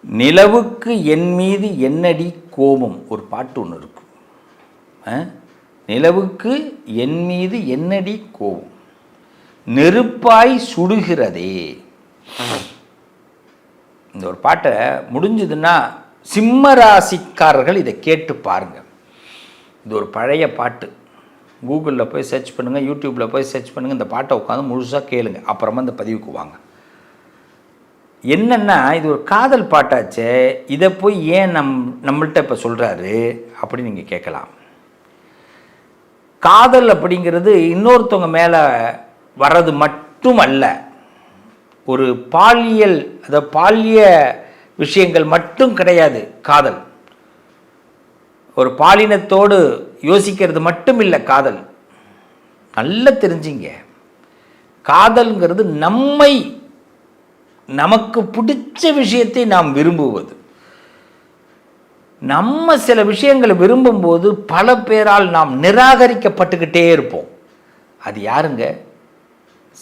நிலவுக்கு என் மீது என்னடி கோபம் ஒரு பாட்டு ஒன்று இருக்கு. நிலவுக்கு என் மீது என்னடி கோபம் நெருப்பாய் சுடுகிறதே. இந்த ஒரு பாட்டை முடிஞ்சதுன்னா சிம்ம ராசிக்காரர்கள் இதை கேட்டு பாருங்க. இது ஒரு பழைய பாட்டு. கூகுளில் போய் சர்ச் பண்ணுங்கள், யூடியூப்பில் போய் சர்ச் பண்ணுங்கள். இந்த பாட்டை உட்காந்து முழுசாக கேளுங்க, அப்புறமா இந்த பதிவுக்கு வாங்க. என்னென்னா இது ஒரு காதல் பாட்டாச்சே, இதை போய் ஏன் நம்மள்கிட்ட இப்போ சொல்கிறாரு அப்படின்னு நீங்கள் கேட்கலாம். காதல் அப்படிங்கிறது இன்னொருத்தவங்க மேலே வர்றது மட்டும் அல்ல, ஒரு பாலியல் அதாவது பாலிய விஷயங்கள் மட்டும் கிடையாது காதல். ஒரு பாலினத்தோடு யோசிக்கிறது மட்டும் இல்லை காதல். நல்லா தெரிஞ்சிங்க, காதல்ங்கிறது நமக்கு பிடிச்ச விஷயத்தை நாம் விரும்புவது. நம்ம சில விஷயங்களை விரும்பும்போது பல பேரால் நாம் நிராகரிக்கப்பட்டுக்கிட்டே இருப்போம். அது யாருங்க?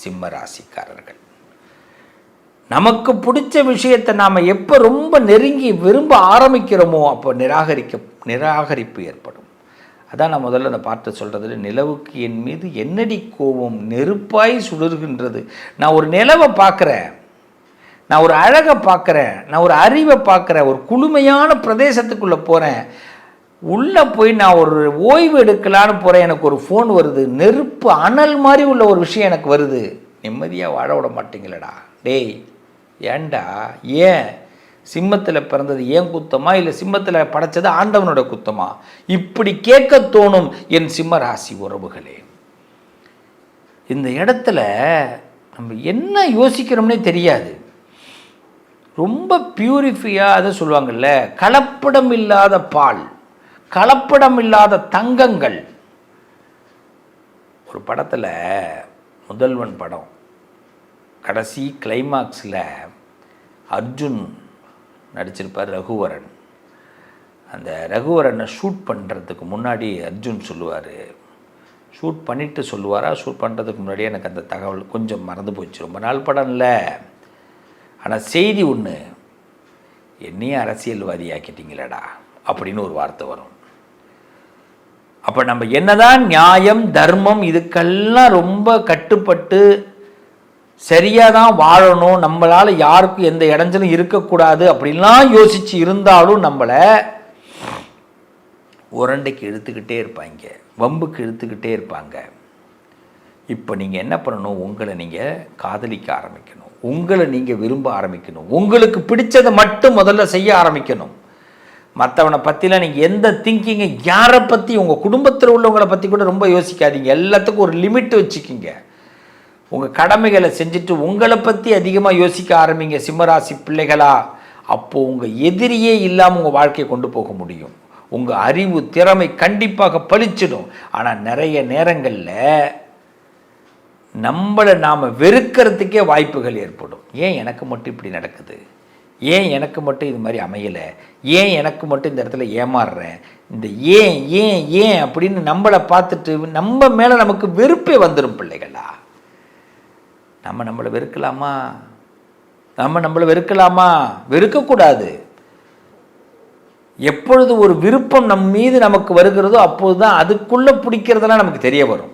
சிம்ம ராசிக்காரர்கள். நமக்கு பிடிச்ச விஷயத்தை நாம் எப்போ ரொம்ப நெருங்கி விரும்ப ஆரம்பிக்கிறோமோ அப்போ நிராகரிப்பு ஏற்படும். அதான் நான் முதல்ல அந்த பாட்டை சொல்கிறது. நிலவுக்கு என் மீது என்னடி கோபம் நெருப்பாய் சுடுகின்றது. நான் ஒரு நிலவை பார்க்குறேன், நான் ஒரு அழகை பார்க்குறேன், நான் ஒரு அறிவை பார்க்குறேன், ஒரு குளுமையான பிரதேசத்துக்குள்ளே போகிறேன், உள்ளே போய் நான் ஒரு ஓய்வு எடுக்கலான்னு போகிறேன், எனக்கு ஒரு ஃபோன் வருது, நெருப்பு அனல் மாதிரி உள்ள ஒரு விஷயம் எனக்கு வருது. நிம்மதியாக வாழ விட மாட்டீங்களடா டேய். ஏண்டா? ஏன் சிம்மத்தில் பிறந்தது ஏன் குத்தமா, இல்லை சிம்மத்தில் படைச்சது ஆண்டவனோட குத்தமா? இப்படி கேட்க தோணும் என் சிம்ம ராசி உறவுகளே. இந்த இடத்துல நம்ம என்ன யோசிக்கிறோம்னே தெரியாது. ரொம்ப பியூரிஃபையாக அதை சொல்லுவாங்கள்ல, கலப்படம் இல்லாத பால், கலப்படம் இல்லாத தங்கங்கள். ஒரு படத்தில், முதல்வன் படம், கடைசி கிளைமாக்ஸில் அர்ஜுன் நடிச்சிருப்பார், ரகுவரன். அந்த ரகுவரனை ஷூட் பண்ணுறதுக்கு முன்னாடி அர்ஜுன் சொல்லுவார், ஷூட் பண்ணிவிட்டு சொல்லுவாரா ஷூட் பண்ணுறதுக்கு முன்னாடியே எனக்கு அந்த தகவல் கொஞ்சம் மறந்து போச்சு, ரொம்ப நாள் படம் இல்லை, ஆனால் செய்தி ஒன்று, என்னையும் அரசியல்வாதி ஆக்கிட்டீங்களடா அப்படின்னு ஒரு வார்த்தை வரும். அப்போ நம்ம என்னதான் நியாயம் தர்மம் இதுக்கெல்லாம் ரொம்ப கட்டுப்பட்டு சரியாக தான் வாழணும், நம்மளால் யாருக்கும் எந்த இடைஞ்சலும் இருக்கக்கூடாது அப்படின்லாம் யோசித்து இருந்தாலும் நம்மளை உரண்டைக்கு இழுத்துக்கிட்டே இருப்பாங்க, வம்புக்கு இழுத்துக்கிட்டே இருப்பாங்க. இப்போ நீங்கள் என்ன பண்ணணும்? உங்களை நீங்கள் காதலிக்க ஆரம்பிக்கணும், உங்களை நீங்கள் விரும்ப ஆரம்பிக்கணும், உங்களுக்கு பிடிச்சதை மட்டும் முதல்ல செய்ய ஆரம்பிக்கணும். மற்றவனை பற்றிலாம் நீங்கள் எந்த திங்கிங்கை, யாரை பற்றி, உங்கள் குடும்பத்தில் உள்ளவங்களை பற்றி கூட ரொம்ப யோசிக்காதீங்க. எல்லாத்துக்கும் ஒரு லிமிட் வச்சுக்கிங்க. உங்கள் கடமைகளை செஞ்சுட்டு உங்களை பற்றி அதிகமாக யோசிக்க ஆரம்பிங்க சிம்மராசி பிள்ளைகளா. அப்போது உங்கள் எதிரியே இல்லாமல் உங்கள் வாழ்க்கையை கொண்டு போக முடியும். உங்கள் அறிவு திறமை கண்டிப்பாக பளிச்சிடும். ஆனால் நிறைய நேரங்களில் நம்மளை நாம் வெறுக்கிறதுக்கே வாய்ப்புகள் ஏற்படும். ஏன் எனக்கு மட்டும் இப்படி நடக்குது, ஏன் எனக்கு மட்டும் இது மாதிரி அமையலை, ஏன் எனக்கு மட்டும் இந்த இடத்துல ஏமாறுறேன், இந்த ஏன் ஏன் ஏன் அப்படின்னு நம்மளை பார்த்துட்டு நம்ம மேலே நமக்கு வெறுப்பே வந்துடும் பிள்ளைகளா. நம்மளை வெறுக்கலாமா? நம்மளை வெறுக்கலாமா? வெறுக்கக்கூடாது. எப்பொழுது ஒரு விருப்பம் நம் மீது நமக்கு வருகிறதோ அப்போது தான் அதுக்குள்ளே பிடிக்கிறதெல்லாம் நமக்கு தெரிய வரும்.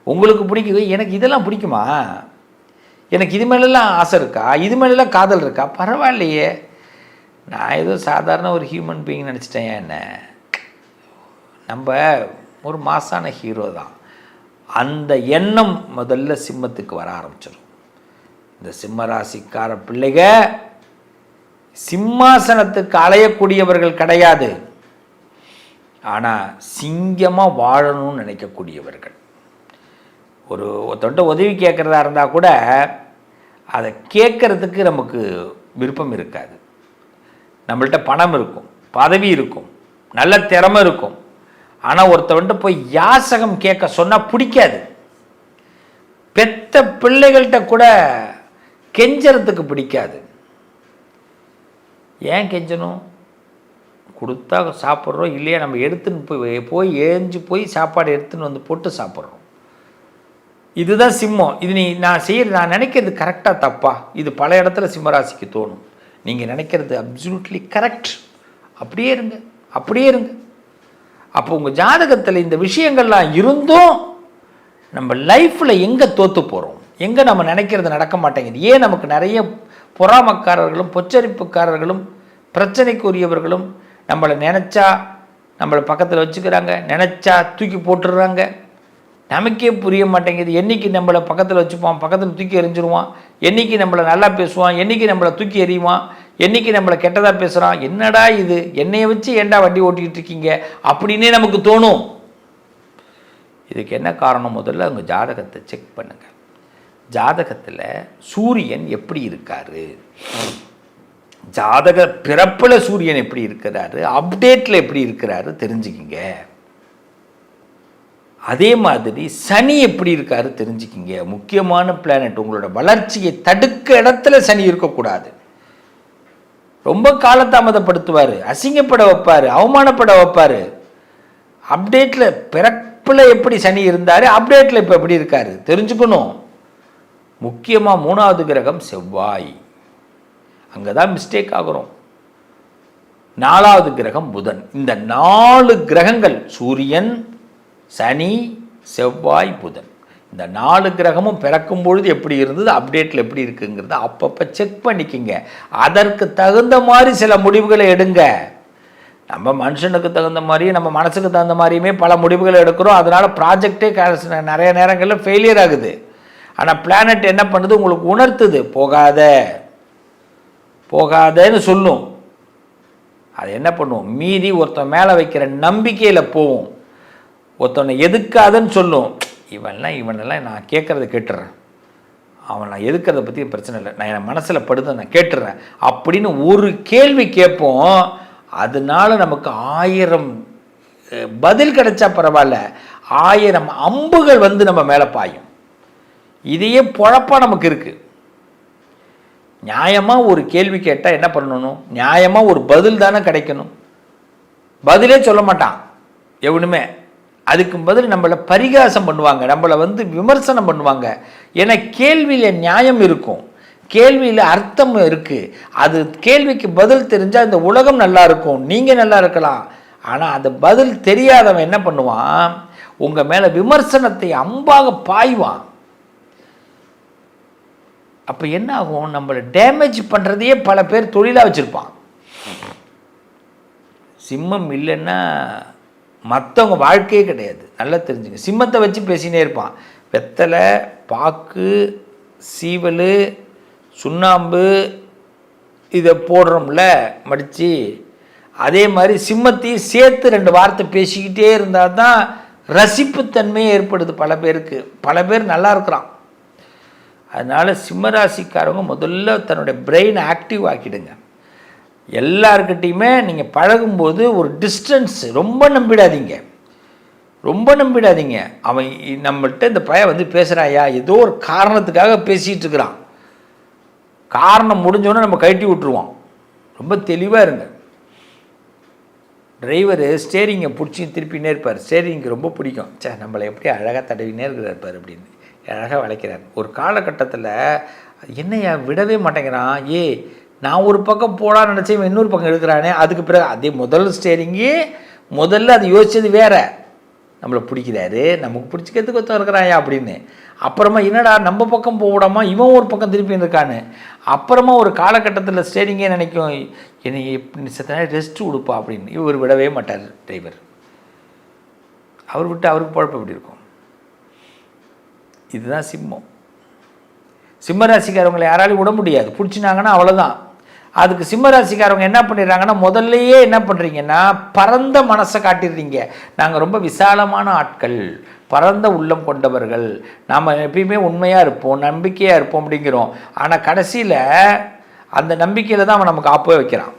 உங்களுக்கு பிடிக்குது, எனக்கு இதெல்லாம் பிடிக்குமா, எனக்கு இது மேலெல்லாம் ஆசை இருக்கா, இது மேலெல்லாம் காதல் இருக்கா, பரவாயில்லையே, நான் ஏதோ சாதாரண ஒரு ஹியூமன் பீயிங் நினச்சிட்டேன். என்ன நம்ம ஒரு மாசான ஹீரோ தான். அந்த எண்ணம் முதல்ல சிம்மத்துக்கு வர ஆரம்பிச்சிடும். இந்த சிம்ம ராசிக்கார பிள்ளைக சிம்மாசனத்துக்கு அலையக்கூடியவர்கள் கிடையாது, ஆனால் சிங்கமாக வாழணும்னு நினைக்கக்கூடியவர்கள். ஒரு தொட்ட உதவி கேட்குறதா இருந்தால் கூட அதை கேட்குறதுக்கு நமக்கு விருப்பம் இருக்காது. நம்மள்கிட்ட பணம் இருக்கும், பதவி இருக்கும், நல்ல திறமை இருக்கும், ஆனால் ஒருத்தவன்ட்டு போய் யாசகம் கேட்க சொன்னால் பிடிக்காது. பெத்த பிள்ளைகள்கிட்ட கூட கெஞ்சறதுக்கு பிடிக்காது. ஏன் கெஞ்சணும்? கொடுத்தா சாப்பிட்றோம், இல்லையா நம்ம எடுத்துன்னு போய் ஏஞ்சி போய் சாப்பாடு எடுத்துன்னு வந்து போட்டு சாப்பிட்றோம். இதுதான் சிம்மம். இது நான் நினைக்கிறது கரெக்டாக தப்பா? இது பல இடத்துல சிம்மராசிக்கு தோணும். நீங்கள் நினைக்கிறது அப்சல்யூட்லி கரெக்ட். அப்படியே இருங்க, அப்படியே இருங்க. அப்போ உங்கள் ஜாதகத்தில் இந்த விஷயங்கள்லாம் இருந்தும் நம்ம லைஃப்பில் எங்கே தோற்று போகிறோம், எங்கே நம்ம நினைக்கிறது நடக்க மாட்டேங்குது, ஏன் நமக்கு நிறைய பொறாமக்காரர்களும் பொச்சரிப்புக்காரர்களும் பிரச்சனைக்குரியவர்களும் நம்மளை நினச்சா நம்மளை பக்கத்தில் வச்சுக்கிறாங்க, நினச்சா தூக்கி போட்டுடுறாங்க. நமக்கே புரிய மாட்டேங்குது. என்றைக்கு நம்மளை பக்கத்தில் வச்சுப்பான், பக்கத்தில் தூக்கி எறிஞ்சிருவான், என்றைக்கு நம்மளை நல்லா பேசுவான், என்றைக்கு நம்மளை தூக்கி எறிவான், என்றைக்கு நம்மளை கெட்டதாக பேசுகிறான், என்னடா இது, என்னையை வச்சு ஏன்டா வண்டி ஓட்டிக்கிட்டு இருக்கீங்க அப்படின்னே நமக்கு தோணும். இதுக்கு என்ன காரணம்? முதல்ல அவங்க ஜாதகத்தை செக் பண்ணுங்கள். ஜாதகத்தில் சூரியன் எப்படி இருக்காரு, ஜாதக பிறப்பில் சூரியன் எப்படி இருக்கிறாரு, அப்டேட்டில் எப்படி இருக்கிறாரு தெரிஞ்சுக்கிங்க. அதே மாதிரி சனி எப்படி இருக்காரு தெரிஞ்சுக்கிங்க. முக்கியமான பிளானட், உங்களோட வளர்ச்சியை தடுக்க இடத்துல சனி இருக்கக்கூடாது. ரொம்ப காலதாமதப்படுத்துவார், அசிங்கப்பட வைப்பார், அவமானப்பட வைப்பார். அப்டேட்டில் பிறப்பில் எப்படி சனி இருந்தார், அப்டேட்டில் இப்போ எப்படி இருக்காரு தெரிஞ்சுக்கணும். முக்கியமாக 3வது கிரகம் செவ்வாய், அங்கே தான் மிஸ்டேக் ஆகிறோம். 4வது கிரகம் புதன். இந்த 4 கிரகங்கள் சூரியன், சனி, செவ்வாய், புதன், இந்த 4 கிரகமும் பிறக்கும் பொழுது எப்படி இருந்தது, அப்டேட்டில் எப்படி இருக்குங்கிறத அப்பப்போ செக் பண்ணிக்கிங்க. அதற்கு தகுந்த மாதிரி சில முடிவுகளை எடுங்க. நம்ம மனுஷனுக்கு தகுந்த மாதிரியும் நம்ம மனசுக்கு தகுந்த மாதிரியுமே பல முடிவுகளை எடுக்கிறோம். அதனால் ப்ராஜெக்டே நிறைய நேரங்களில் ஃபெயிலியர் ஆகுது. ஆனால் பிளானட் என்ன பண்ணுது, உங்களுக்கு உணர்த்துது, போகாதன்னு சொல்லும். அது என்ன பண்ணுவோம், மீறி ஒருத்தன் மேலே வைக்கிற நம்பிக்கையில் போவோம். ஒருத்தனை எதுக்காதுன்னு சொல்லும், இவனெல்லாம் நான் கேட்குறத கேட்டுறேன், அவன் நான் எதுக்கிறத பற்றி பிரச்சனை இல்லை, நான் என் மனசில் படுத நான் கேட்டுறேன் அப்படின்னு ஒரு கேள்வி கேட்போம். அதனால நமக்கு 1000 பதில் கிடைச்சா பரவாயில்ல, 1000 அம்புகள் வந்து நம்ம மேலே பாயும். இதையே பொழப்பாக நமக்கு இருக்குது. நியாயமாக ஒரு கேள்வி கேட்டால் என்ன பண்ணணும், நியாயமாக ஒரு பதில் தானே கிடைக்கணும். பதிலே சொல்ல மாட்டான் எவனுமே. அதுக்கு பதில் நம்மளை பரிகாசம் பண்ணுவாங்க, நம்மளை வந்து விமர்சனம் பண்ணுவாங்க. ஏன்னா கேள்வியில் நியாயம் இருக்கும், கேள்வியில் அர்த்தம் இருக்குது. அது கேள்விக்கு பதில் தெரிஞ்சால் இந்த உலகம் நல்லா இருக்கும், நீங்கள் நல்லா இருக்கலாம். ஆனால் அந்த பதில் தெரியாதவன் என்ன பண்ணுவான், உங்கள் மேலே விமர்சனத்தை அம்பாக பாய்வான். அப்போ என்ன ஆகும், நம்மளை டேமேஜ் பண்ணுறதையே பல பேர் தொழிலாக வச்சுருப்பான். சிம்மம் இல்லைன்னா மற்றவங்க வாழ்க்கையே கிடையாது. நல்லா தெரிஞ்சுங்க. சிம்மத்தை வச்சு பேசினே இருப்பான். வெத்தலை, பாக்கு, சீவல், சுண்ணாம்பு இதை போடுறோம்ல மடித்து, அதே மாதிரி சிம்மத்தையும் சேர்த்து 2 வார்த்தை பேசிக்கிட்டே இருந்தால் தான் ரசிப்புத்தன்மையே ஏற்படுது பல பேருக்கு. பல பேர் நல்லா இருக்கிறான். அதனால் சிம்மராசிக்காரவங்க முதல்ல தன்னுடைய பிரெயின் ஆக்டிவ் ஆக்கிடுங்க. எல்லாருக்கிட்டையுமே நீங்கள் பழகும்போது ஒரு டிஸ்டன்ஸ் ரொம்ப நம்பிடாதீங்க. அவன் நம்மள்கிட்ட இந்த பையன் வந்து பேசுகிறாயா, ஏதோ ஒரு காரணத்துக்காக பேசிகிட்டு இருக்கிறான், காரணம் முடிஞ்சோன்னே நம்ம கழட்டி விட்டுருவோம். ரொம்ப தெளிவாக இருங்க. டிரைவர் ஸ்டேரிங்கை பிடிச்சி திருப்பினே இருப்பார். ஸ்டேரிங்க்கு ரொம்ப பிடிக்கும், நம்மளை எப்படி அழகாக தடவினே இருப்பார் அப்படின்னு அழகாக வளைக்கிறார். ஒரு காலகட்டத்தில் என்னையா விடவே மாட்டேங்கிறான், நான் ஒரு பக்கம் போடான்னு நினச்சேன், இன்னொரு பக்கம் எடுக்கிறானே. அதுக்கு பிறகு அதே முதல் ஸ்டேரிங்கு முதல்ல அது யோசிச்சது வேற, நம்மளை பிடிக்கிறாரு, நமக்கு பிடிச்சிக்கிறதுக்கு ஒருத்தன் இருக்கிறாயா அப்படின்னு. அப்புறமா என்னடா நம்ம பக்கம் போடாமா இவன் ஒரு பக்கம் திருப்பி இருக்கான்னு. அப்புறமா ஒரு காலகட்டத்தில் ஸ்டேரிங்கே நினைக்கும், என்னை எப்படி சத்தனா ரெஸ்ட் கொடுப்பா அப்படின்னு. இவர் விடவே மாட்டார் டிரைவர். அவர் விட்டு அவருக்கு பொழப்பு எப்படி இருக்கும். இதுதான் சிம்மம். சிம்மராசிக்காரவங்களை யாராலையும் விட முடியாது, பிடிச்சினாங்கன்னா அவ்வளோதான். அதுக்கு சிம்மராசிக்காரவங்க என்ன பண்ணிடுறாங்கன்னா, முதல்லையே என்ன பண்ணுறீங்கன்னா பரந்த மனசை காட்டிடுறீங்க. நாங்கள் ரொம்ப விசாலமான ஆட்கள், பரந்த உள்ளம் கொண்டவர்கள், நாம் எப்பயுமே உண்மையாக இருப்போம், நம்பிக்கையாக இருப்போம் அப்படிங்கிறோம். ஆனால் கடைசியில் அந்த நம்பிக்கையில் தான் அவன் நமக்கு ஆப்பே வைக்கிறான்.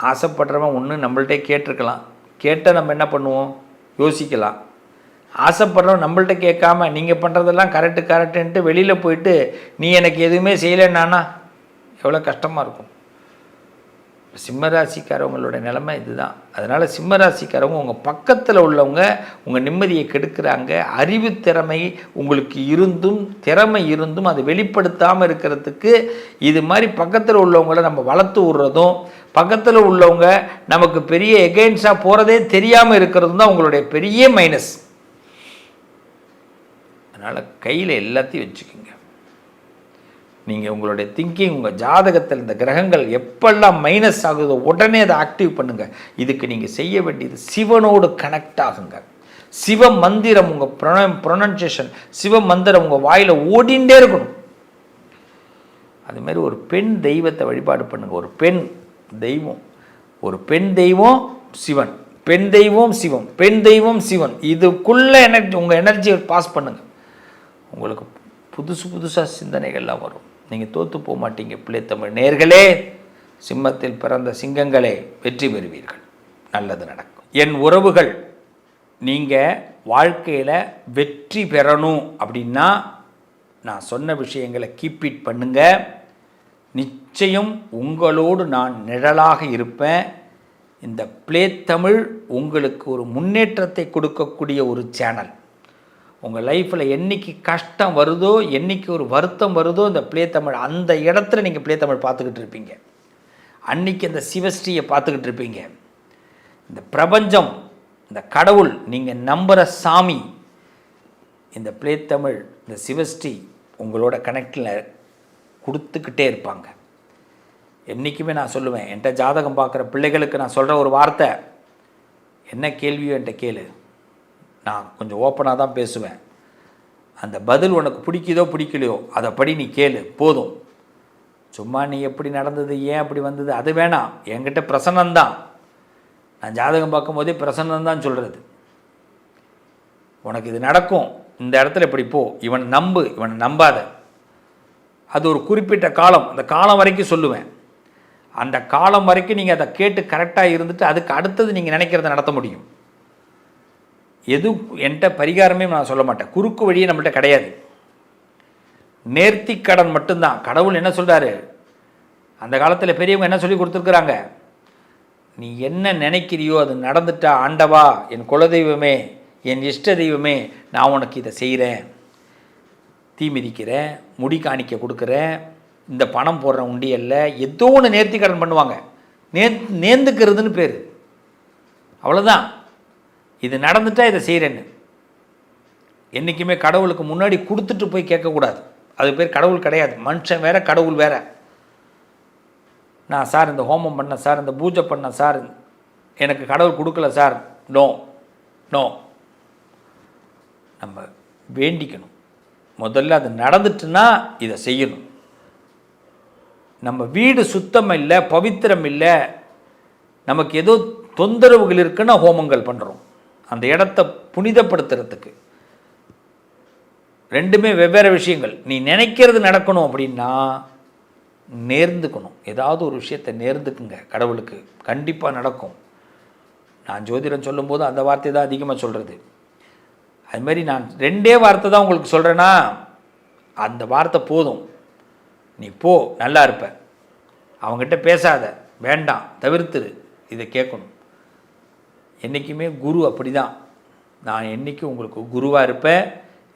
ஆசைப்படுறவன் ஒன்று நம்மள்கிட்ட கேட்டிருக்கலாம், கேட்டால் நம்ம என்ன பண்ணுவோம், யோசிக்கலாம். ஆசைப்படுறோம் நம்மள்கிட்ட கேட்காம நீங்கள் பண்ணுறதெல்லாம் கரெக்டுன்ட்டு வெளியில் போயிட்டு நீ எனக்கு எதுவுமே செய்யலைன்னானா எவ்வளோ கஷ்டமாக இருக்கும். சிம்மராசிக்காரவங்களோட நிலைமை இதுதான். அதனால் சிம்மராசிக்காரவங்க உங்கள் பக்கத்தில் உள்ளவங்க உங்கள் நிம்மதியை கெடுக்கிறாங்க. அறிவு திறமை உங்களுக்கு இருந்தும் திறமை இருந்தும் அதை வெளிப்படுத்தாமல் இருக்கிறதுக்கு இது மாதிரி பக்கத்தில் உள்ளவங்கள நம்ம வளர்த்து விடுறதும் பக்கத்தில் உள்ளவங்க நமக்கு பெரிய எகெயின்ஸ்டாக போகிறதே தெரியாமல் இருக்கிறதும் தான் உங்களுடைய பெரிய மைனஸ். அதனால் கையில் எல்லாத்தையும் வச்சுக்கோங்க. நீங்கள் உங்களுடைய திங்கிங் உங்கள் ஜாதகத்தில் இந்த கிரகங்கள் எப்பெல்லாம் மைனஸ் ஆகுதோ உடனே அதை ஆக்டிவ் பண்ணுங்கள். இதுக்கு நீங்கள் செய்ய வேண்டியது சிவனோடு கனெக்ட் ஆகுங்க. சிவ மந்திரம் உங்கள் ப்ரொனன்சியேஷன் சிவ மந்திரம் உங்கள் வாயில் ஓடிண்டே இருக்கணும். அதுமாரி ஒரு பெண் தெய்வத்தை வழிபாடு பண்ணுங்கள். ஒரு பெண் தெய்வம், ஒரு பெண் தெய்வம் சிவன், பெண் தெய்வம் சிவம், பெண் தெய்வம் சிவன், இதுக்குள்ளே எனர்ஜி உங்கள் எனர்ஜியை பாஸ் பண்ணுங்கள். உங்களுக்கு புதுசாக சிந்தனைகள்லாம் வரும். நீங்கள் தோற்று போக மாட்டீங்க. பிள்ளைத்தமிழ் நேர்களே, சிம்மத்தில் பிறந்த சிங்கங்களே, வெற்றி பெறுவீர்கள். நல்லது நடக்கும். என் உறவுகள், நீங்கள் வாழ்க்கையில் வெற்றி பெறணும் அப்படின்னா நான் சொன்ன விஷயங்களை கீப் இட் பண்ணுங்க. நிச்சயம் உங்களோடு நான் நிழலாக இருப்பேன். இந்த பிள்ளைத்தமிழ் உங்களுக்கு ஒரு முன்னேற்றத்தை கொடுக்கக்கூடிய ஒரு சேனல். உங்கள் லைஃப்பில் என்றைக்கு கஷ்டம் வருதோ, என்றைக்கு ஒரு வருத்தம் வருதோ, இந்த பிள்ளைத்தமிழ் அந்த இடத்துல நீங்கள் பிள்ளைத்தமிழ் பார்த்துக்கிட்டு இருப்பீங்க. அன்றைக்கி அந்த சிவஸ்ரீயை பார்த்துக்கிட்டு இருப்பீங்க. இந்த பிரபஞ்சம், இந்த கடவுள், நீங்கள் நம்புகிற சாமி, இந்த பிள்ளைத்தமிழ், இந்த சிவஸ்ரீ உங்களோட கனெக்டில் கொடுத்துக்கிட்டே இருப்பாங்க. என்றைக்குமே நான் சொல்லுவேன், என்கிட்ட ஜாதகம் பார்க்குற பிள்ளைகளுக்கு நான் சொல்கிற ஒரு வார்த்தை, என்ன கேள்வியோ என்கிட்ட கேளு, நான் கொஞ்சம் ஓப்பனாக தான் பேசுவேன். அந்த பதில் உனக்கு பிடிக்குதோ பிடிக்கலையோ அதை படி நீ கேளு போதும். சும்மா நீ எப்படி நடந்தது, ஏன் அப்படி வந்தது, அது வேணாம். என்கிட்ட பிரசன்னந்தான். நான் ஜாதகம் பார்க்கும்போதே பிரசன்னந்தான் சொல்கிறது. உனக்கு இது நடக்கும், இந்த இடத்துல இப்படி போ, இவன் நம்பு, இவன் நம்பாத. அது ஒரு குறிப்பிட்ட காலம், அந்த காலம் வரைக்கும் சொல்லுவேன். அந்த காலம் வரைக்கும் நீங்கள் அதை கேட்டு கரெக்டாக இருந்துட்டு அதுக்கு அடுத்தது நீங்கள் நினைக்கிறத நடத்த முடியும். எதுவும் என்கிட்ட பரிகாரமே நான் சொல்ல மாட்டேன். குறுக்கு வழியே நம்மள்கிட்ட கிடையாது. நேர்த்தி கடன் மட்டும்தான். கடவுள் என்ன சொல்கிறாரு, அந்த காலத்தில் பெரியவங்க என்ன சொல்லி கொடுத்துருக்குறாங்க, நீ என்ன நினைக்கிறியோ அது நடந்துட்டா, ஆண்டவா, என் குலதெய்வமே, என் இஷ்ட தெய்வமே, நான் உனக்கு இதை செய்கிறேன், தீ மிதிக்கிறேன், முடி காணிக்க கொடுக்குறேன், இந்த பணம் போடுற உண்டியல்ல, ஏதோ ஒன்று நேர்த்தி கடன் பண்ணுவாங்க. நேர்ந்துக்கிறதுன்னு பேர். அவ்வளோதான். இது நடந்துட்டால் இதை செய்கிறேன்னு. என்றைக்குமே கடவுளுக்கு முன்னாடி கொடுத்துட்டு போய் கேட்கக்கூடாது. அது பேர் கடவுள் கிடையாது. மனுஷன் வேறு, கடவுள் வேறு. நான் சார் இந்த ஹோமம் பண்ணேன் சார், இந்த பூஜை பண்ணேன் சார், எனக்கு கடவுள் கொடுக்கல சார், நோ நோ. நம்ம வேண்டிக்கணும். முதல்ல அது நடந்துட்டுன்னா இதை செய்யணும். நம்ம வீடு சுத்தம் இல்லை, பவித்திரம் இல்லை, நமக்கு ஏதோ தொந்தரவுகள் இருக்குன்னா ஹோமங்கள் பண்ணுறோம். அந்த இடத்த புனிதப்படுத்துறதுக்கு. ரெண்டுமே வெவ்வேறு விஷயங்கள். நீ நினைக்கிறது நடக்கணும் அப்படின்னா நேர்ந்துக்கணும். ஏதாவது ஒரு விஷயத்தை நேர்ந்துக்குங்க. கடவுளுக்கு கண்டிப்பாக நடக்கும். நான் ஜோதிடம் சொல்லும்போது அந்த வார்த்தை தான் அதிகமாக சொல்கிறது. அதுமாரி நான் 2 வார்த்தை தான் உங்களுக்கு சொல்கிறேன்னா அந்த வார்த்தை போதும். நீ போ, நல்லா இருப்ப. அவங்ககிட்ட பேசாத, வேண்டாம், தவிர்த்துரு. இதை கேட்கணும். என்றைக்குமே குரு அப்படி தான். நான் என்றைக்கும் உங்களுக்கு குருவாக இருப்பேன்.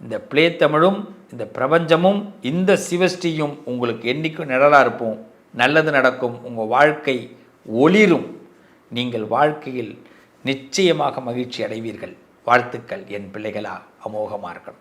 இந்த பிள்ளைத்தமிழும் இந்த பிரபஞ்சமும் இந்த சிவஸ்ரீயும் உங்களுக்கு என்றைக்கும் நிழலாக இருப்போம். நல்லது நடக்கும். உங்கள் வாழ்க்கை ஒளிரும். நீங்கள் வாழ்க்கையில் நிச்சயமாக மகிழ்ச்சி அடைவீர்கள். வாழ்த்துக்கள் என் பிள்ளைகளா. அமோகமாக இருக்கணும்.